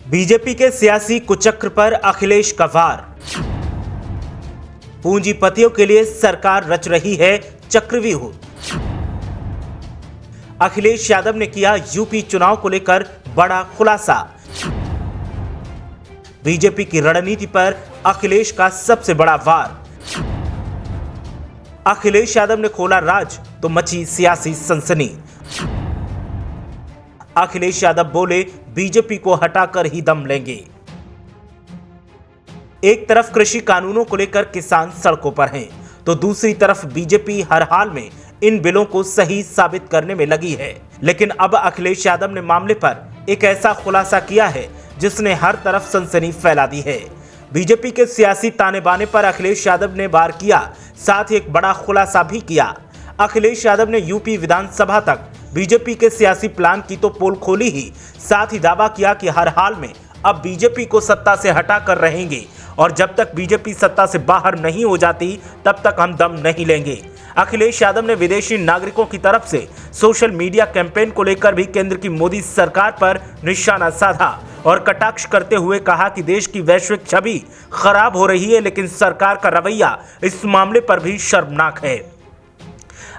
BJP के सियासी कुचक्र पर अखिलेश का वार। पूंजीपतियों के लिए सरकार रच रही है चक्रव्यूह। अखिलेश यादव ने किया यूपी चुनाव को लेकर बड़ा खुलासा। बीजेपी की रणनीति पर अखिलेश का सबसे बड़ा वार। अखिलेश यादव ने खोला राज तो मची सियासी सनसनी। अखिलेश यादव बोले बीजेपी को हटाकर ही दम लेंगे। एक तरफ कृषि कानूनों को लेकर किसान सड़कों पर हैं, तो दूसरी तरफ बीजेपी हर हाल में इन बिलों को सही साबित करने में लगी है। लेकिन अब अखिलेश यादव ने मामले पर एक ऐसा खुलासा किया है जिसने हर तरफ सनसनी फैला दी है। बीजेपी के सियासी ताने बाने पर अखिलेश यादव ने वार किया, साथ ही एक बड़ा खुलासा भी किया। अखिलेश यादव ने यूपी विधानसभा तक बीजेपी के सियासी प्लान की तो पोल खोली ही, साथ ही दावा किया कि हर हाल में अब बीजेपी को सत्ता से हटा कर रहेंगे और जब तक बीजेपी सत्ता से बाहर नहीं हो जाती तब तक हम दम नहीं लेंगे। अखिलेश यादव ने विदेशी नागरिकों की तरफ से सोशल मीडिया कैंपेन को लेकर भी केंद्र की मोदी सरकार पर निशाना साधा और कटाक्ष करते हुए कहा कि देश की वैश्विक छवि खराब हो रही है, लेकिन सरकार का रवैया इस मामले पर भी शर्मनाक है।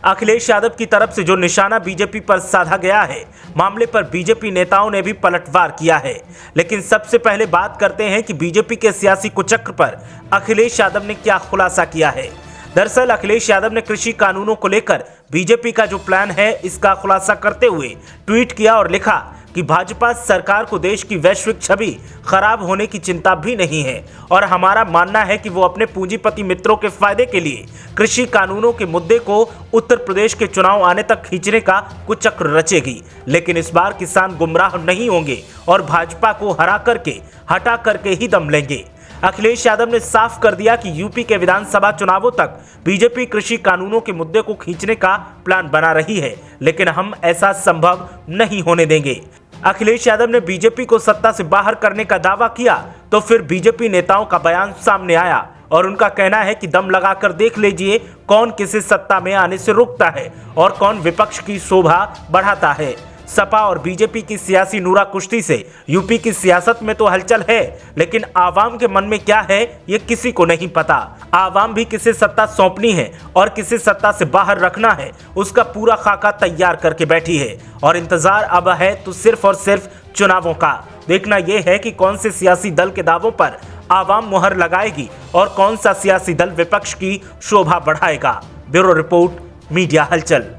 अखिलेश यादव की तरफ से जो निशाना बीजेपी पर साधा गया है, मामले पर बीजेपी नेताओं ने भी पलटवार किया है। लेकिन सबसे पहले बात करते हैं कि बीजेपी के सियासी कुचक्र पर अखिलेश यादव ने क्या खुलासा किया है। दरअसल अखिलेश यादव ने कृषि कानूनों को लेकर बीजेपी का जो प्लान है इसका खुलासा करते हुए ट्वीट किया और लिखा कि भाजपा सरकार को देश की वैश्विक छवि खराब होने की चिंता भी नहीं है और हमारा मानना है कि वो अपने पूंजीपति मित्रों के फायदे के लिए कृषि कानूनों के मुद्दे को उत्तर प्रदेश के चुनाव आने तक खींचने का कुचक्र रचेगी। लेकिन इस बार किसान गुमराह नहीं होंगे और भाजपा को हटा करके ही दम लेंगे। अखिलेश यादव ने साफ कर दिया कि यूपी के विधानसभा चुनावों तक बीजेपी कृषि कानूनों के मुद्दे को खींचने का प्लान बना रही है, लेकिन हम ऐसा संभव नहीं होने देंगे। अखिलेश यादव ने बीजेपी को सत्ता से बाहर करने का दावा किया तो फिर बीजेपी नेताओं का बयान सामने आया और उनका कहना है कि दम लगाकर देख लीजिए कौन किसे सत्ता में आने से रोकता है और कौन विपक्ष की शोभा बढ़ाता है। सपा और बीजेपी की सियासी नूरा कुश्ती से यूपी की सियासत में तो हलचल है, लेकिन आवाम के मन में क्या है ये किसी को नहीं पता। आवाम भी किसे सत्ता सौंपनी है और किसे सत्ता से बाहर रखना है उसका पूरा खाका तैयार करके बैठी है और इंतजार अब है तो सिर्फ और सिर्फ चुनावों का। देखना यह है कि कौन से सियासी दल के दावों पर आवाम मुहर लगाएगी और कौन सा सियासी दल विपक्ष की शोभा बढ़ाएगा। ब्यूरो रिपोर्ट, मीडिया हलचल।